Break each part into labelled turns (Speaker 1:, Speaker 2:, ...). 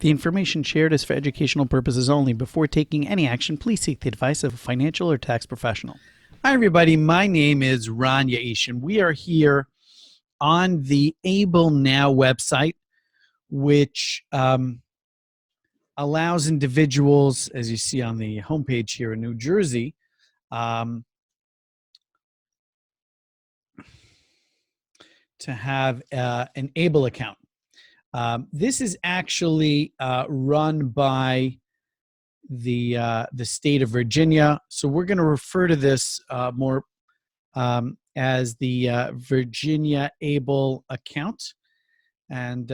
Speaker 1: The information shared is for educational purposes only. Before taking any action, please seek the advice of a financial or tax professional. Hi, everybody. My name is Ron Yaish, and we are here on the Able Now website, which allows individuals, as you see on the homepage here in New Jersey, to have an Able account. This is actually run by the state of Virginia, so we're going to refer to this more as the Virginia Able account. And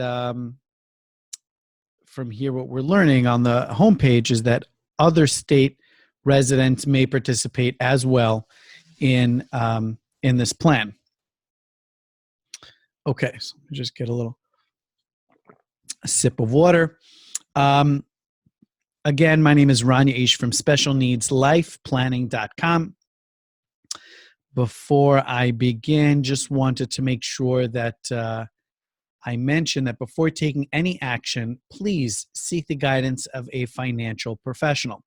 Speaker 1: from here, what we're learning on the homepage is that other state residents may participate as well in this plan. Okay, so let me just get a sip of water. Again, my name is Ron Yaish from specialneedslifeplanning.com. Before I begin, just wanted to make sure that I mention that before taking any action, please seek the guidance of a financial professional.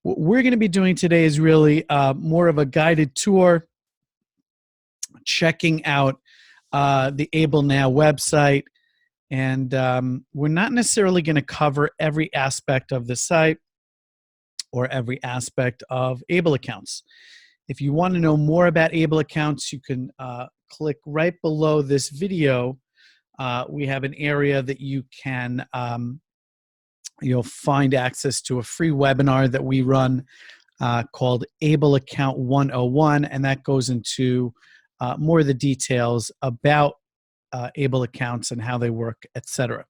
Speaker 1: What we're going to be doing today is really more of a guided tour, checking out the Able Now website. And we're not necessarily going to cover every aspect of the site or every aspect of Able accounts. If you want to know more about Able accounts, you can click right below this video. We have an area that you can, you'll find access to a free webinar that we run called Able Account 101, and that goes into more of the details about Able accounts and how they work, etc.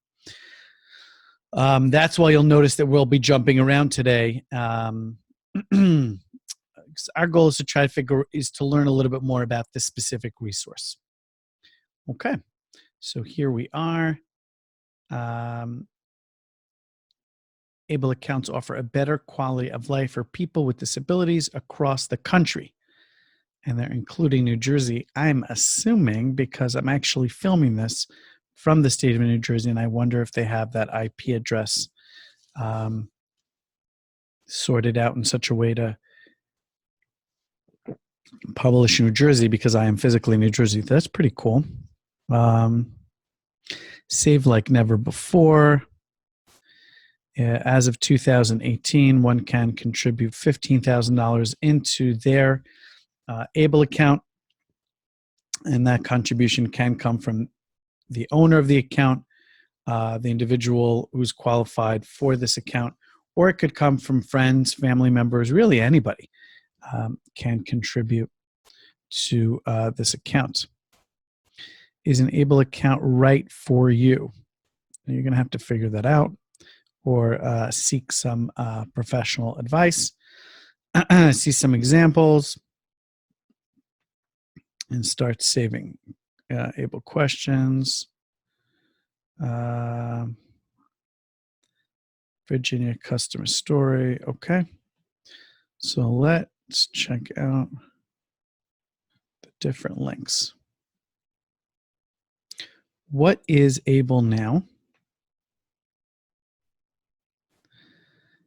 Speaker 1: That's why you'll notice that we'll be jumping around today. Our goal is to learn a little bit more about this specific resource. Okay, so here we are. Able accounts offer a better quality of life for people with disabilities across the country. And they're including New Jersey, I'm assuming, because I'm actually filming this from the state of New Jersey, and I wonder if they have that IP address sorted out in such a way to publish New Jersey, because I am physically in New Jersey. That's pretty cool. Save like never before. As of 2018, one can contribute $15,000 into their Able account, and that contribution can come from the owner of the account, the individual who's qualified for this account, or it could come from friends, family members, really anybody can contribute to this account. Is an Able account right for you? You're going to have to figure that out or seek some professional advice. See some examples and start saving. Able questions. Virginia customer story. Okay. So let's check out the different links. What is Able Now?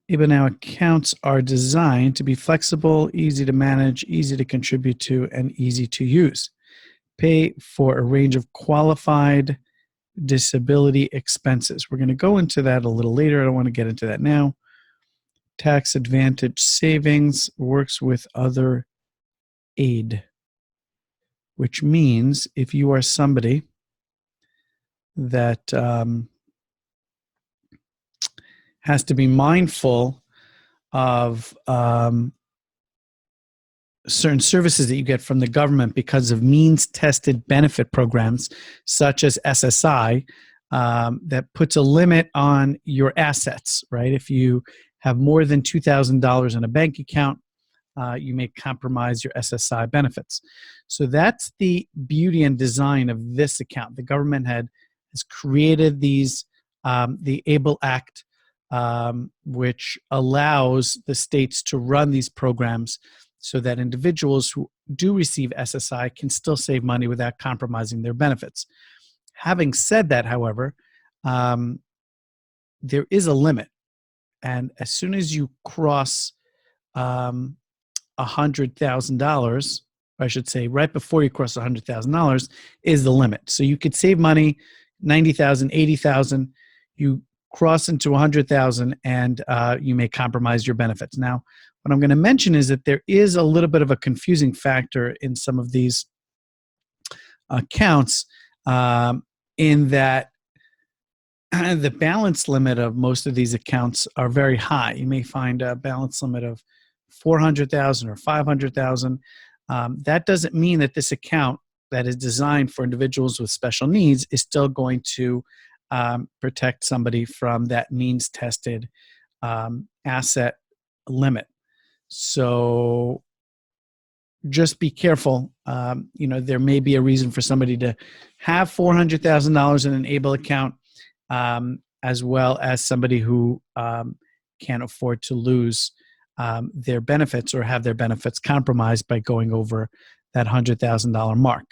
Speaker 1: Able Now accounts are designed to be flexible, easy to manage, easy to contribute to, and easy to use. Pay for a range of qualified disability expenses. We're going to go into that a little later. I don't want to get into that now. Tax advantage savings works with other aid, which means if you are somebody that has to be mindful of certain services that you get from the government because of means-tested benefit programs, such as SSI, that puts a limit on your assets, right? If you have more than $2,000 in a bank account, you may compromise your SSI benefits. So that's the beauty and design of this account. The government has created these, the ABLE Act, which allows the states to run these programs so that individuals who do receive SSI can still save money without compromising their benefits. Having said that, however, there is a limit. And as soon as you cross $100,000, I should say, right before you cross $100,000 is the limit. So you could save money, 90,000, 80,000. You cross into 100,000, and you may compromise your benefits. Now, what I'm going to mention is that there is a little bit of a confusing factor in some of these accounts, in that the balance limit of most of these accounts are very high. You may find a balance limit of 400,000 or 500,000. That doesn't mean that this account that is designed for individuals with special needs is still going to protect somebody from that means tested asset limit. So just be careful. There may be a reason for somebody to have $400,000 in an ABLE account, as well as somebody who can't afford to lose their benefits or have their benefits compromised by going over that $100,000 mark.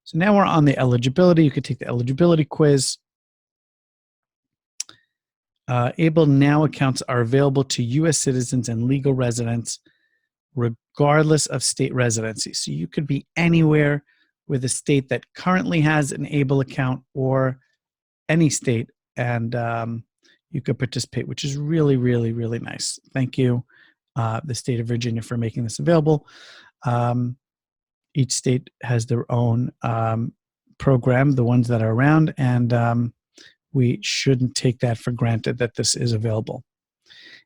Speaker 1: So now we're on the eligibility. You could take the eligibility quiz. ABLE Now accounts are available to U.S. citizens and legal residents regardless of state residency. So you could be anywhere with a state that currently has an ABLE account or any state, and you could participate, which is really, really, really nice. Thank you, the state of Virginia, for making this available. Each state has their own program, the ones that are around, and we shouldn't take that for granted that this is available.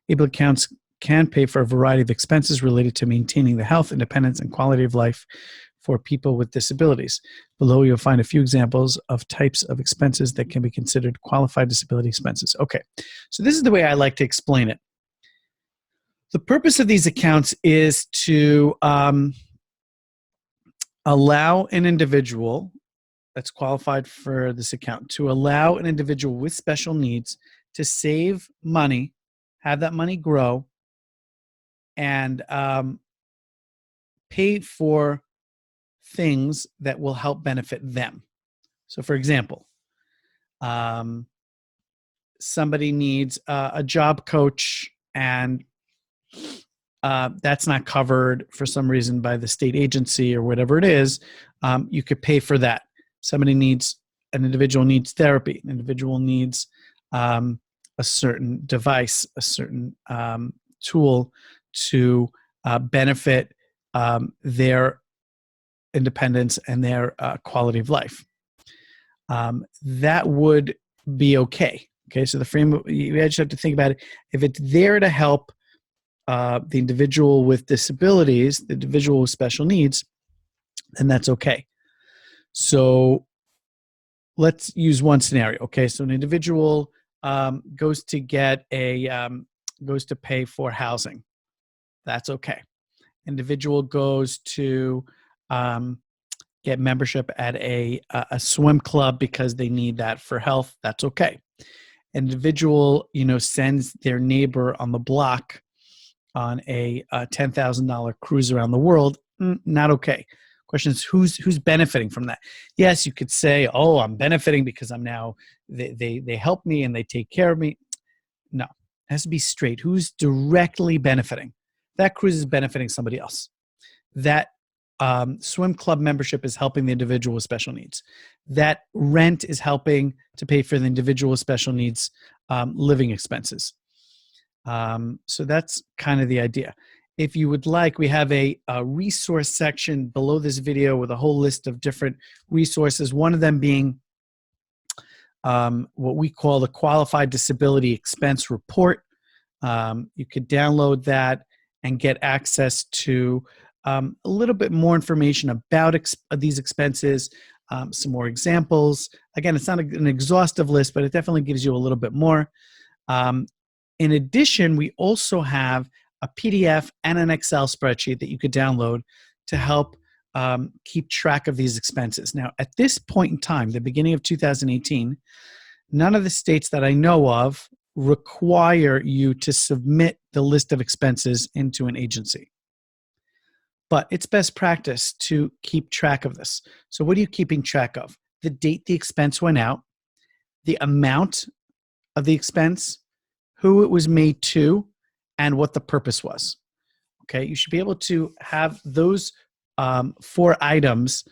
Speaker 1: ABLE accounts can pay for a variety of expenses related to maintaining the health, independence, and quality of life for people with disabilities. Below, you'll find a few examples of types of expenses that can be considered qualified disability expenses. Okay, so this is the way I like to explain it. The purpose of these accounts is to allow an individual that's qualified for this account, to allow an individual with special needs to save money, have that money grow, and pay for things that will help benefit them. So, for example, somebody needs a job coach, and that's not covered for some reason by the state agency or whatever it is. You could pay for that. An individual needs therapy. An individual needs a certain device, a certain tool to benefit their independence and their quality of life. That would be okay. Okay, so the frame, you just have to think about it. If it's there to help the individual with disabilities, the individual with special needs, then that's okay. So let's use one scenario. Okay, so an individual goes to pay for housing. That's okay. Individual goes to get membership at a swim club because they need that for health. That's okay. Individual, sends their neighbor on the block on a $10,000 cruise around the world. Not okay. Question is, who's benefiting from that? Yes, you could say, oh, I'm benefiting because I'm now, they help me and they take care of me. No, it has to be straight. Who's directly benefiting? That cruise is benefiting somebody else. That swim club membership is helping the individual with special needs. That rent is helping to pay for the individual with special needs living expenses. So that's kind of the idea. If you would like, we have a resource section below this video with a whole list of different resources, one of them being what we call the Qualified Disability Expense Report. You could download that and get access to a little bit more information about these expenses, some more examples. Again, it's not an exhaustive list, but it definitely gives you a little bit more. In addition, we also have a PDF and an Excel spreadsheet that you could download to help keep track of these expenses. Now, at this point in time, the beginning of 2018, none of the states that I know of require you to submit the list of expenses into an agency. But it's best practice to keep track of this. So what are you keeping track of? The date the expense went out, the amount of the expense, who it was made to, and what the purpose was. Okay, you should be able to have those 4 items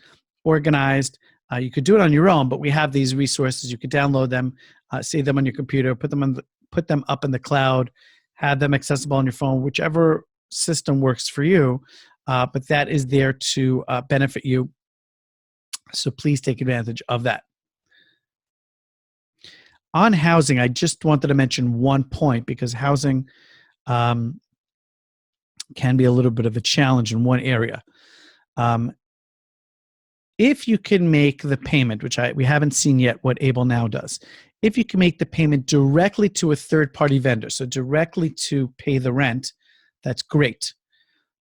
Speaker 1: organized. You could do it on your own, but we have these resources. You could download them, save them on your computer, put them up in the cloud, have them accessible on your phone, whichever system works for you. But that is there to benefit you. So please take advantage of that. On housing, I just wanted to mention one point because housing can be a little bit of a challenge in one area. If you can make the payment, which we haven't seen yet what Able Now does, if you can make the payment directly to a third-party vendor, so directly to pay the rent, that's great.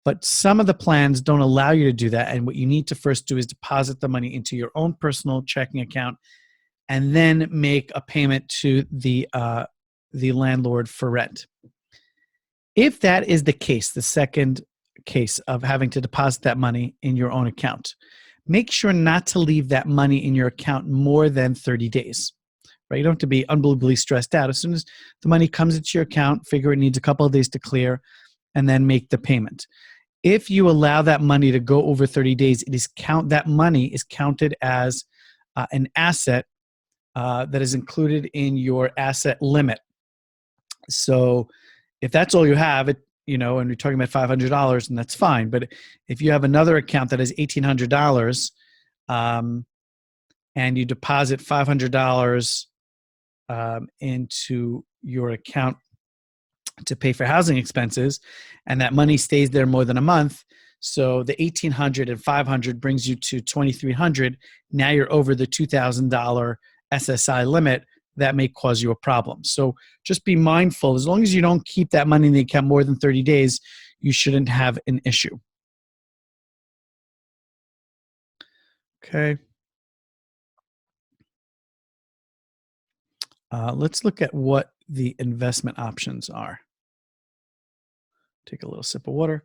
Speaker 1: But some of the plans don't allow you to do that, and what you need to first do is deposit the money into your own personal checking account and then make a payment to the landlord for rent. If that is the case, the second case of having to deposit that money in your own account, make sure not to leave that money in your account more than 30 days. Right? You don't have to be unbelievably stressed out. As soon as the money comes into your account, figure it needs a couple of days to clear, and then make the payment. If you allow that money to go over 30 days, that money is counted as an asset that is included in your asset limit. So if that's all you have, and you're talking about $500, and that's fine. But if you have another account that is $1,800, and you deposit $500 into your account to pay for housing expenses, and that money stays there more than a month, so the $1,800 and $500 brings you to $2,300. Now you're over the $2,000 SSI limit. That may cause you a problem. So just be mindful. As long as you don't keep that money in the account more than 30 days, you shouldn't have an issue. Okay. Let's look at what the investment options are. Take a little sip of water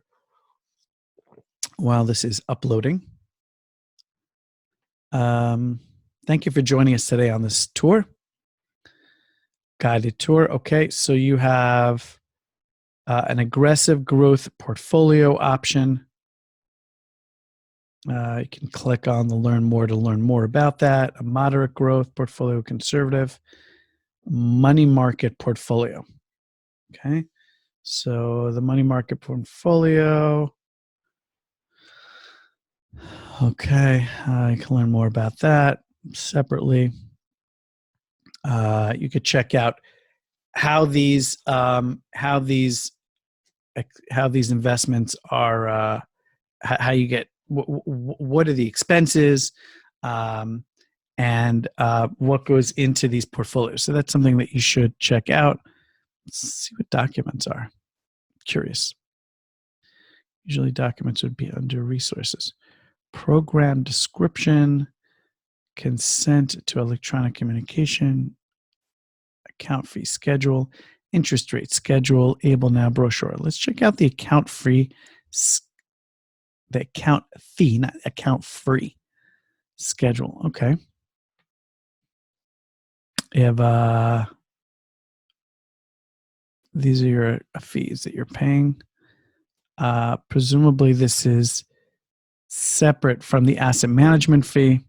Speaker 1: while this is uploading. Thank you for joining us today on this tour. Guided tour. Okay, so you have an aggressive growth portfolio option. You can click on the learn more to learn more about that. A moderate growth portfolio, conservative, money market portfolio. Okay, so the money market portfolio. Okay, you can learn more about that separately. You could check out how these investments are, how you get, what are the expenses, and what goes into these portfolios. So that's something that you should check out. Let's see what documents are. Curious. Usually documents would be under resources. Program description, consent to electronic communication, account fee schedule, interest rate schedule, Able Now brochure. Let's check out the account fee, not account free schedule. Okay. You have these are your fees that you're paying. Presumably this is separate from the asset management fee.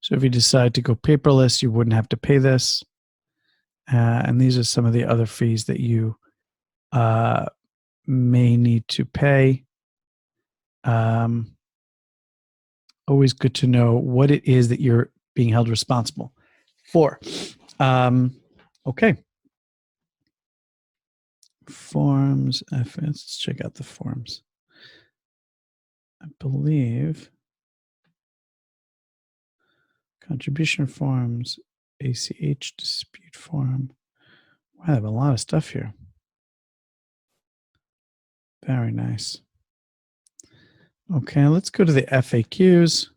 Speaker 1: So if you decide to go paperless, you wouldn't have to pay this. And these are some of the other fees that you may need to pay. Always good to know what it is that you're being held responsible for. Okay. Forms. Let's check out the forms. I believe contribution forms, ACH dispute form. Wow, I have a lot of stuff here. Very nice. Okay, let's go to the FAQs.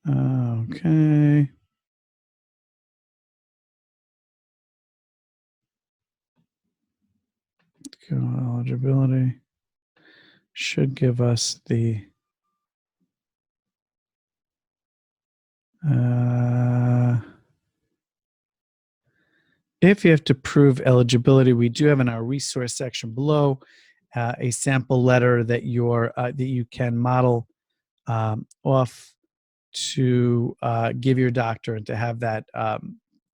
Speaker 1: Okay. eligibility should give us the if you have to prove eligibility, we do have in our resource section below a sample letter that that you can model off to give your doctor and to have that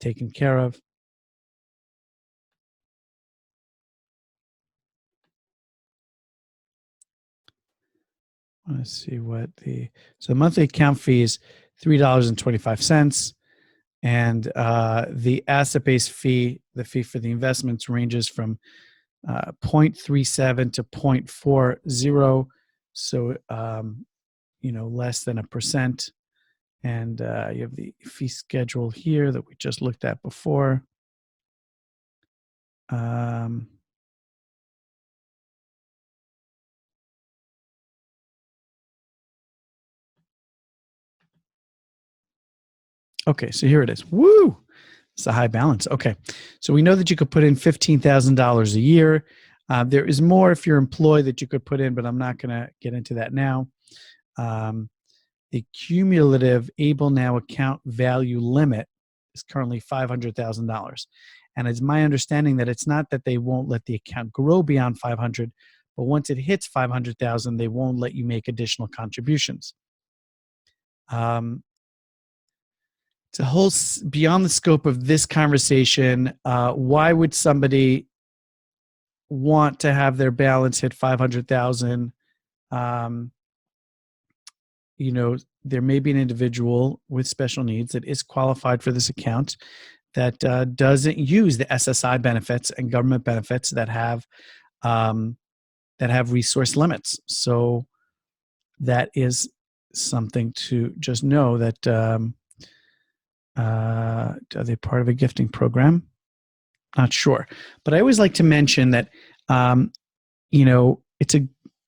Speaker 1: taken care of. Let's see what so the monthly account fee is $3.25, and the asset-based fee, the fee for the investments, ranges from 0.37 to 0.40, so less than 1%. And you have the fee schedule here that we just looked at before. Okay, so here it is. Woo! It's a high balance. Okay, so we know that you could put in $15,000 a year. There is more if you're employed that you could put in, but I'm not going to get into that now. The cumulative Able Now account value limit is currently $500,000. And it's my understanding that it's not that they won't let the account grow beyond 500, but once it hits 500,000, they won't let you make additional contributions. It's a whole beyond the scope of this conversation. Why would somebody want to have their balance hit 500,000? There may be an individual with special needs that is qualified for this account that doesn't use the SSI benefits and government benefits that have resource limits. So that is something to just know that are they part of a gifting program? Not sure, but I always like to mention that you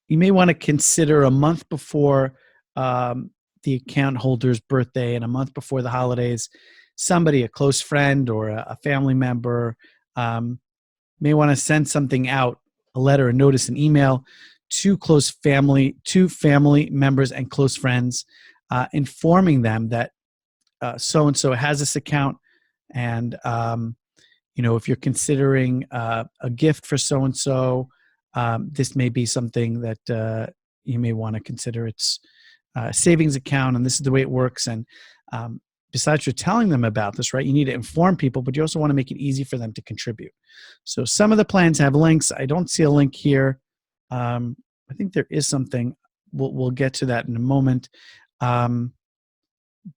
Speaker 1: may want to consider a month before the account holder's birthday and a month before the holidays, somebody, a close friend or a family member, may want to send something out, a letter, a notice, an email to family members and close friends, informing them that so-and-so has this account, and if you're considering a gift for so-and-so, this may be something that you may want to consider. It's a savings account, and this is the way it works. And besides you're telling them about this, right, you need to inform people, but you also want to make it easy for them to contribute. So some of the plans have links. I don't see a link here. I think there is something. We'll get to that in a moment.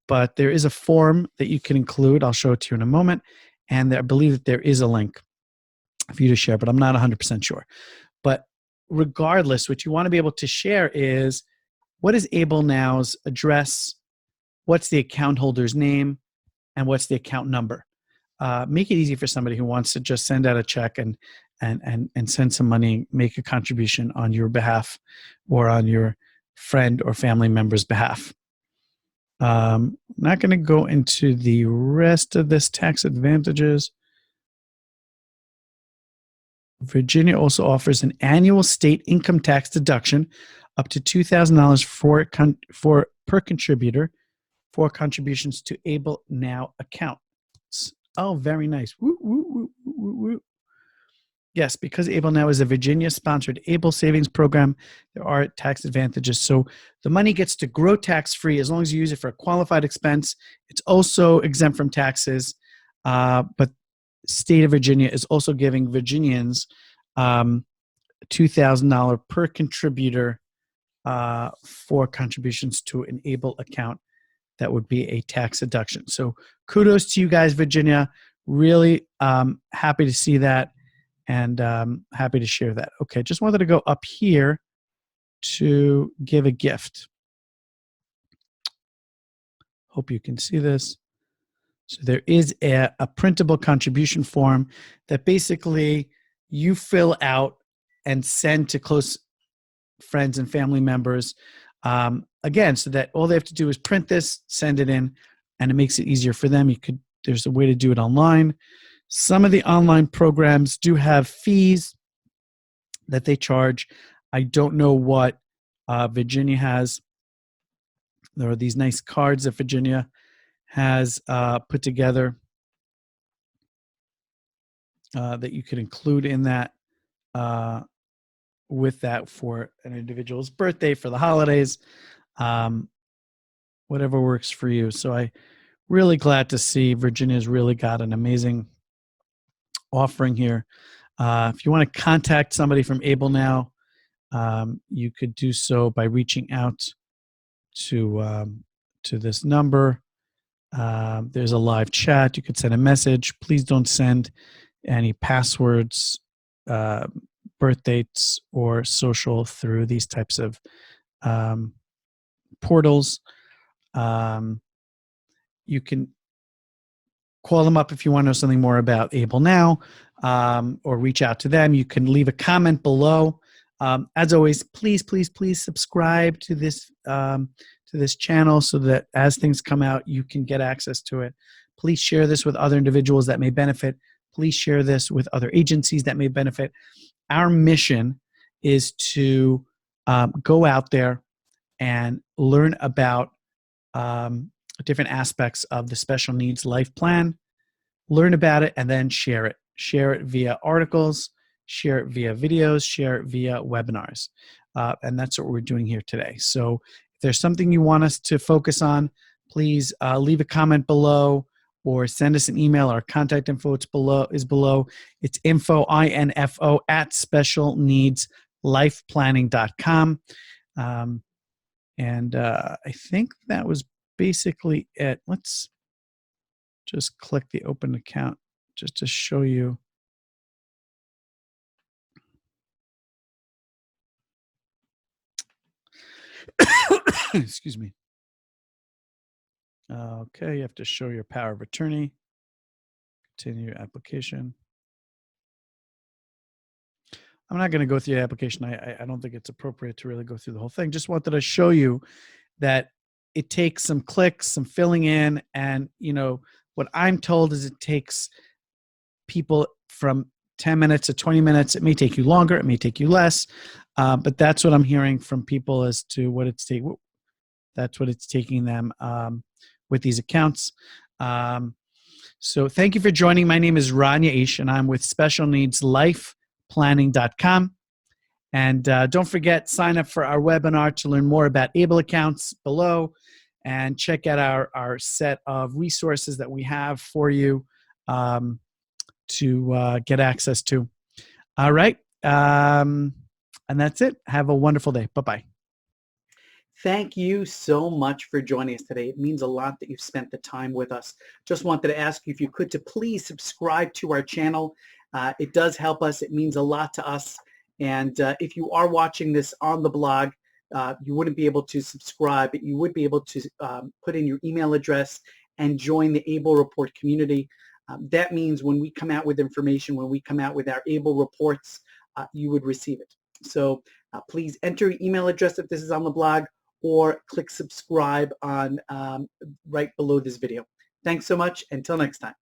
Speaker 1: But there is a form that you can include. I'll show it to you in a moment. And I believe that there is a link for you to share, but I'm not 100% sure. But regardless, what you want to be able to share is, what is Able Now's address, what's the account holder's name, and what's the account number. Make it easy for somebody who wants to just send out a check and send some money, make a contribution on your behalf or on your friend or family member's behalf. I'm not going to go into the rest of this tax advantages. Virginia also offers an annual state income tax deduction up to $2,000 per contributor for contributions to Able Now accounts. Oh, very nice. Woo, woo, woo, woo, woo. Yes, because Able Now is a Virginia-sponsored Able savings program, there are tax advantages. So the money gets to grow tax-free as long as you use it for a qualified expense. It's also exempt from taxes, but state of Virginia is also giving Virginians $2,000 per contributor for contributions to an Able account. That would be a tax deduction. So kudos to you guys, Virginia. Really happy to see that. And happy to share that. Okay, just wanted to go up here to give a gift. Hope you can see this. So there is a printable contribution form that basically you fill out and send to close friends and family members. Again, so that all they have to do is print this, send it in, and it makes it easier for them. There's a way to do it online. Some of the online programs do have fees. that they charge. I don't know what Virginia has. There are these nice cards that Virginia has put together that you could include in that with that for an individual's birthday, for the holidays, whatever works for you. So I really glad to see Virginia's really got an amazing offering here. If you want to contact somebody from Able Now, you could do so by reaching out to this number. There's a live chat. You could send a message. Please don't send any passwords, birth dates, or social through these types of portals. You can call them up if you want to know something more about Able Now, or reach out to them. You can leave a comment below. As always, please subscribe to this channel so that as things come out, you can get access to it. Please share this with other individuals that may benefit. Please share this with other agencies that may benefit. Our mission is to go out there and learn about different aspects of the special needs life plan, learn about it, and then share it. Share it via articles, share it via videos, share it via webinars. And that's what we're doing here today. So if there's something you want us to focus on, please leave a comment below or send us an email. Our contact info is below. It's info, INFO, at specialneedslifeplanning.com. And I think that was basically it. Let's just click the open account just to show you. Excuse me. Okay, you have to show your power of attorney. Continue your application. I'm not going to go through the application. I don't think it's appropriate to really go through the whole thing. Just wanted to show you that it takes some clicks, some filling in, and what I'm told is it takes people from 10 minutes to 20 minutes. It may take you longer. It may take you less. But that's what I'm hearing from people as to what it's taking. That's what it's taking them with these accounts. So thank you for joining. My name is Rania Ish, and I'm with specialneedslifeplanning.com. And don't forget, sign up for our webinar to learn more about Able accounts below, and check out our set of resources that we have for you to get access to. All right. And that's it. Have a wonderful day. Bye-bye.
Speaker 2: Thank you so much for joining us today. It means a lot that you've spent the time with us. Just wanted to ask you if you could to please subscribe to our channel. It does help us. It means a lot to us. And if you are watching this on the blog, you wouldn't be able to subscribe, but you would be able to put in your email address and join the Able Report community. That means when we come out with information, when we come out with our Able reports, you would receive it. So please enter your email address if this is on the blog, or click subscribe on right below this video. Thanks so much. Until next time.